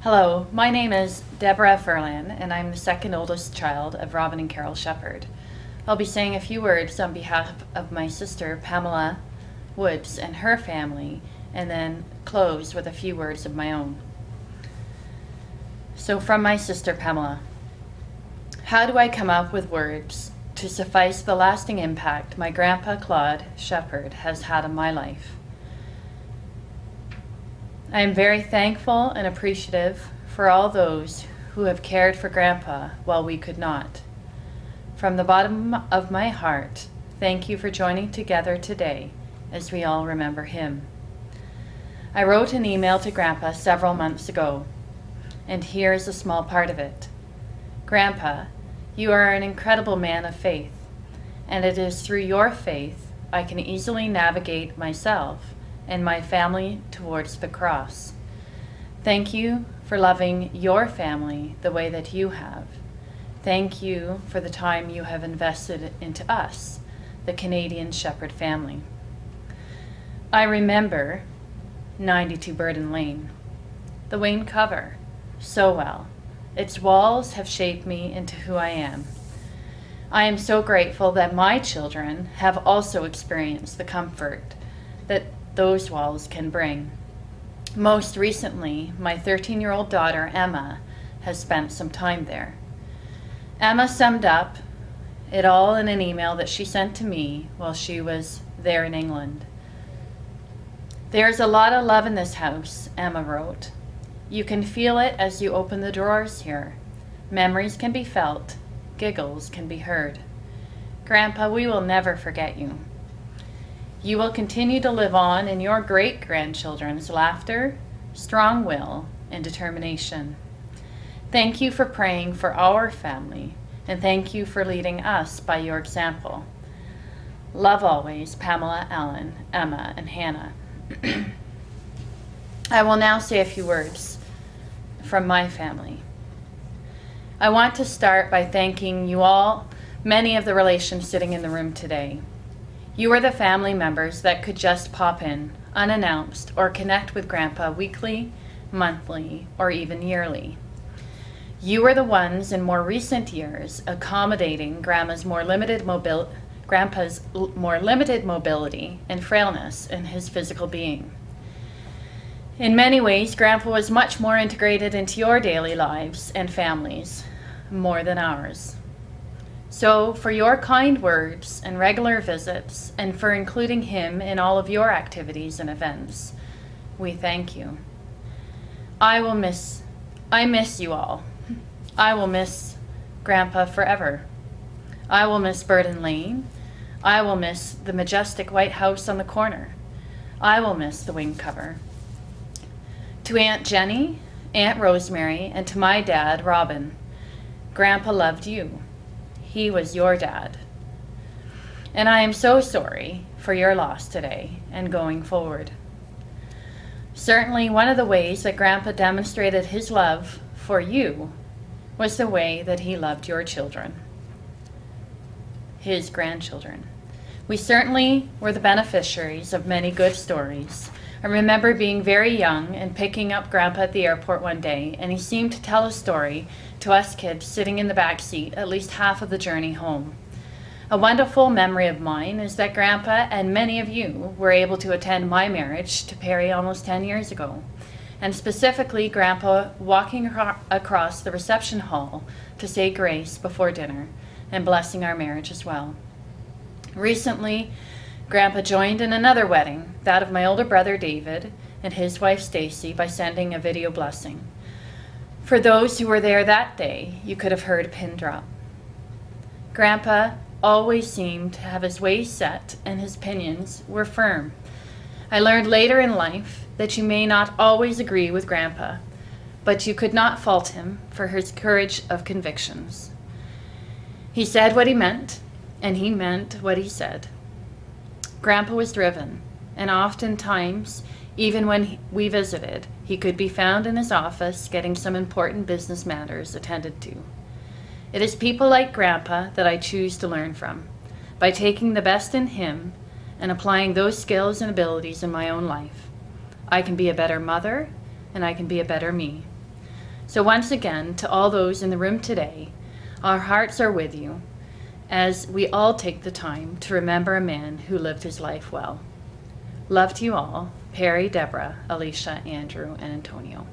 Hello, my name is Deborah Furlan, and I'm the second oldest child of Robin and Carol Shepherd. I'll be saying a few words on behalf of my sister Pamela Woods and her family, and then close with a few words of my own. So from my sister Pamela, how do I come up with words to suffice the lasting impact my grandpa Claude Shepherd has had on my life? I am very thankful and appreciative for all those who have cared for Grandpa while we could not. From the bottom of my heart, thank you for joining together today as we all remember him. I wrote an email to Grandpa several months ago, and here is a small part of it. Grandpa, you are an incredible man of faith, and it is through your faith I can easily navigate myself and my family towards the cross. Thank you for loving your family the way that you have. Thank you for the time you have invested into us, the Canadian Shepherd family. I remember 92 Burden Lane, the Wayne cover, so well. Its walls have shaped me into who I am. I am so grateful that my children have also experienced the comfort that those walls can bring. Most recently, my 13-year-old daughter, Emma, has spent some time there. Emma summed up it all in an email that she sent to me while she was there in England. There's a lot of love in this house, Emma wrote. You can feel it as you open the drawers here. Memories can be felt, giggles can be heard. Grandpa, we will never forget you. You will continue to live on in your great-grandchildren's laughter, strong will, and determination. Thank you for praying for our family, and thank you for leading us by your example. Love always, Pamela, Ellen, Emma, and Hannah. I will now say a few words from my family. I want to start by thanking you all, many of the relations sitting in the room today. You are the family members that could just pop in, unannounced, or connect with Grandpa weekly, monthly, or even yearly. You are the ones in more recent years accommodating Grandpa's more limited mobility and frailness in his physical being. In many ways, Grandpa was much more integrated into your daily lives and families, more than ours. So for your kind words and regular visits, and for including him in all of your activities and events, we thank you. I miss you all. I will miss Grandpa forever. I will miss Burden Lane. I will miss the majestic white house on the corner. I will miss the wing cover. To Aunt Jenny, Aunt Rosemary, and to my dad, Robin, Grandpa loved you. He was your dad. And I am so sorry for your loss today and going forward. Certainly one of the ways that Grandpa demonstrated his love for you was the way that he loved your children, his grandchildren. We certainly were the beneficiaries of many good stories. I remember being very young and picking up Grandpa at the airport one day, and he seemed to tell a story to us kids sitting in the back seat at least half of the journey home. A wonderful memory of mine is that Grandpa and many of you were able to attend my marriage to Perry almost 10 years ago, and specifically Grandpa walking across the reception hall to say grace before dinner and blessing our marriage as well. Recently, Grandpa joined in another wedding, that of my older brother David and his wife Stacy, by sending a video blessing. For those who were there that day, you could have heard a pin drop. Grandpa always seemed to have his ways set and his opinions were firm. I learned later in life that you may not always agree with Grandpa, but you could not fault him for his courage of convictions. He said what he meant, and he meant what he said. Grandpa was driven, and oftentimes, even when we visited, he could be found in his office getting some important business matters attended to. It is people like Grandpa that I choose to learn from, by taking the best in him and applying those skills and abilities in my own life. I can be a better mother, and I can be a better me. So once again, to all those in the room today, our hearts are with you as we all take the time to remember a man who lived his life well. Love to you all, Perry, Deborah, Alicia, Andrew, and Antonio.